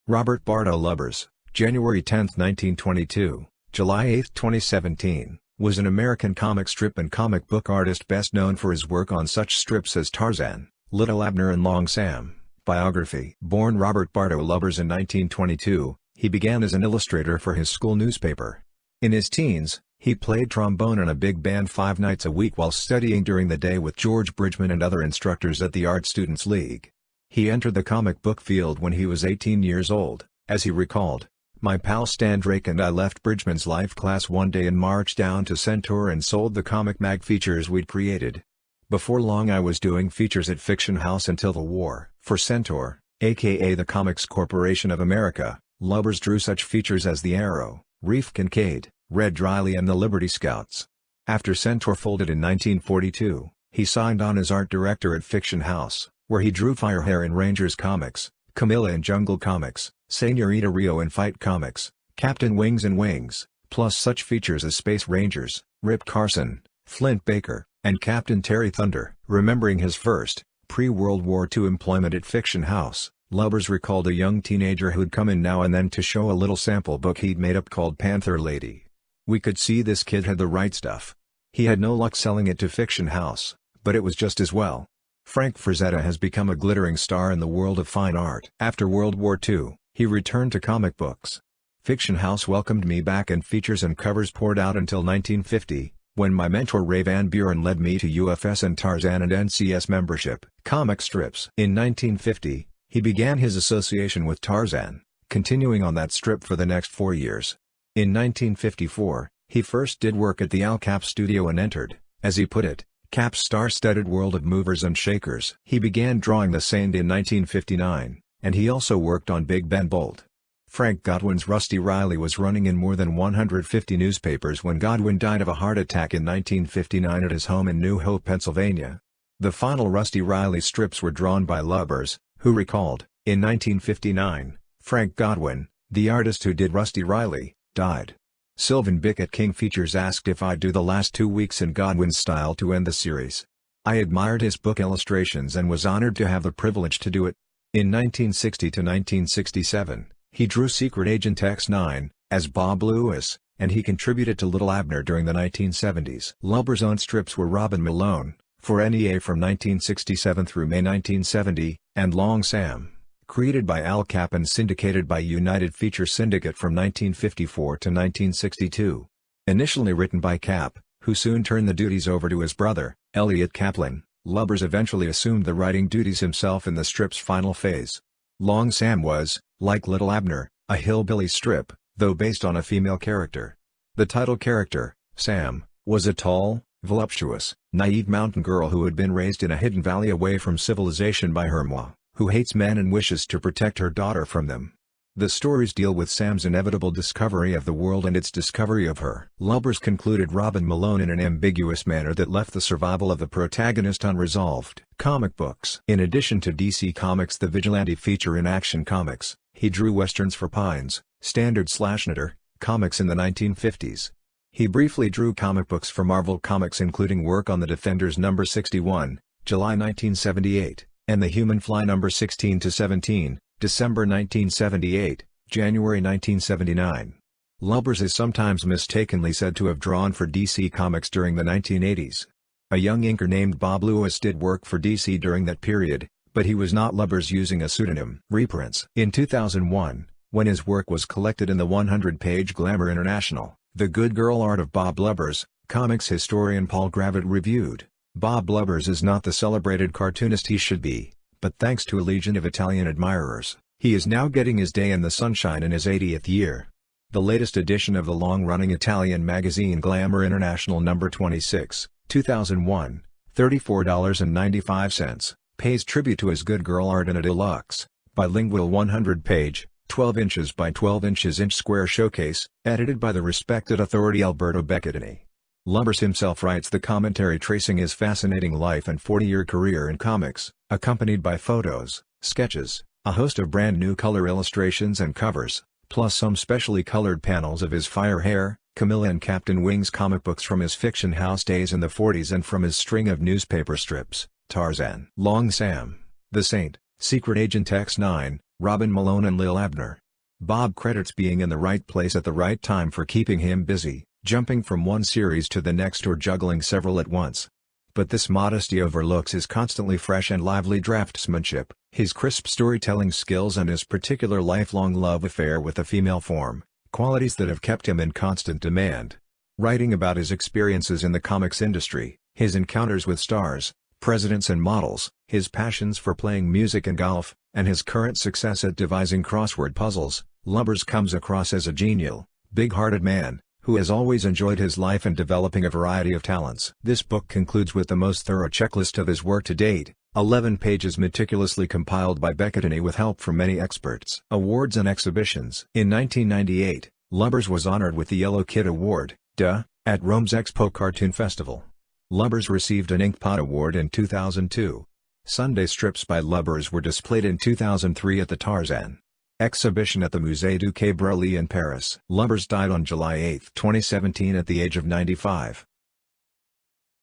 Robert Bardo Lubbers, January 10, 1922, July 8, 2017, was an American comic strip and comic book artist best known for his work on such strips as Tarzan, Little Abner and Long Sam. Biography. Born Robert Bardo Lubbers in 1922, he began as an illustrator for his school newspaper. In his teens, he played trombone in a big band 5 nights a week while studying during the day with George Bridgman and other instructors at the Art Students League. He entered the comic book field when he was 18 years old, as he recalled. My pal Stan Drake and I left Bridgman's life class one day and marched down to Centaur and sold the comic mag features we'd created. Before long I was doing features at Fiction House until the war. For Centaur, aka the Comics Corporation of America, Lubbers drew such features as The Arrow, Reef Kincaid, Red Riley and the Liberty Scouts. After Centaur folded in 1942, he signed on as art director at Fiction House, where he drew Firehair in Rangers Comics, Camilla in Jungle Comics, Señorita Rio in Fight Comics, Captain Wings and Wings, plus such features as Space Rangers, Rip Carson, Flint Baker, and Captain Terry Thunder. Remembering his first, pre-World War II employment at Fiction House, Lubbers recalled a young teenager who'd come in now and then to show a little sample book he'd made up called Panther Lady. We could see this kid had the right stuff. He had no luck selling it to Fiction House, but it was just as well. Frank Frazetta has become a glittering star in the world of fine art. After World War II, he returned to comic books. Fiction House welcomed me back and features and covers poured out until 1950, when my mentor Ray Van Buren led me to UFS and Tarzan and NCS membership. Comic strips. In 1950, he began his association with Tarzan, continuing on that strip for the next 4 years. In 1954, he first did work at the Al Cap studio and entered, as he put it, Cap's star-studded world of movers and shakers. He began drawing the Saint in 1959, and he also worked on Big Ben Bolt. Frank Godwin's Rusty Riley was running in more than 150 newspapers when Godwin died of a heart attack in 1959 at his home in New Hope, Pennsylvania. The final Rusty Riley strips were drawn by Lubbers, who recalled, in 1959, Frank Godwin, the artist who did Rusty Riley, died. Sylvan Bick at King Features asked if I'd do the last 2 weeks in Godwin's style to end the series. I admired his book illustrations and was honored to have the privilege to do it. In 1960 to 1967, he drew Secret Agent X9, as Bob Lewis, and he contributed to Little Abner during the 1970s. Lubbers' own strips were Robin Malone, for NEA from 1967 through May 1970, and Long Sam, created by Al Cap and syndicated by United Feature Syndicate from 1954 to 1962. Initially written by Cap, who soon turned the duties over to his brother, Elliot Kaplan, Lubbers eventually assumed the writing duties himself in the strip's final phase. Long Sam was, like Little Abner, a hillbilly strip, though based on a female character. The title character, Sam, was a tall, voluptuous, naive mountain girl who had been raised in a hidden valley away from civilization by her moi, who hates men and wishes to protect her daughter from them. The stories deal with Sam's inevitable discovery of the world and its discovery of her. Lubbers concluded Robin Malone in an ambiguous manner that left the survival of the protagonist unresolved. Comic books. In addition to DC Comics' The Vigilante feature in Action Comics, he drew westerns for Pines, Standard/Natter Comics in the 1950s. He briefly drew comic books for Marvel Comics including work on The Defenders No. 61, July 1978, and The Human Fly No. 16-17, December 1978, January 1979. Lubbers is sometimes mistakenly said to have drawn for DC Comics during the 1980s. A young inker named Bob Lewis did work for DC during that period, but he was not Lubbers using a pseudonym. Reprints. In 2001, when his work was collected in the 100-page Glamour International, The Good Girl Art of Bob Lubbers, comics historian Paul Gravett reviewed, Bob Lubbers is not the celebrated cartoonist he should be, but thanks to a legion of Italian admirers, he is now getting his day in the sunshine in his 80th year. The latest edition of the long-running Italian magazine Glamour International No. 26, 2001, $34.95, pays tribute to his good girl art in a deluxe, bilingual 100-page, 12 inches by 12 inches inch-square showcase, edited by the respected authority Alberto Beccatini. Lubbers himself writes the commentary tracing his fascinating life and 40-year career in comics, accompanied by photos, sketches, a host of brand new color illustrations and covers, plus some specially colored panels of his Firehair, Camilla and Captain Wings comic books from his Fiction House days in the 40s and from his string of newspaper strips, Tarzan, Long Sam, The Saint, Secret Agent X9, Robin Malone and Lil Abner. Bob credits being in the right place at the right time for keeping him busy, jumping from one series to the next or juggling several at once. But this modesty overlooks his constantly fresh and lively draftsmanship, his crisp storytelling skills and his particular lifelong love affair with the female form, qualities that have kept him in constant demand. Writing about his experiences in the comics industry, his encounters with stars, presidents and models, his passions for playing music and golf, and his current success at devising crossword puzzles, Lubbers comes across as a genial, big-hearted man, who has always enjoyed his life and developing a variety of talents. This book concludes with the most thorough checklist of his work to date, 11 pages meticulously compiled by Becketany with help from many experts. Awards and exhibitions. In 1998, Lubbers was honored with the Yellow Kid Award, at Rome's Expo Cartoon Festival. Lubbers received an Inkpot Award in 2002. Sunday strips by Lubbers were displayed in 2003 at the Tarzan exhibition at the Musée du Quai Branly in Paris. Lubbers died on July 8, 2017 at the age of 95.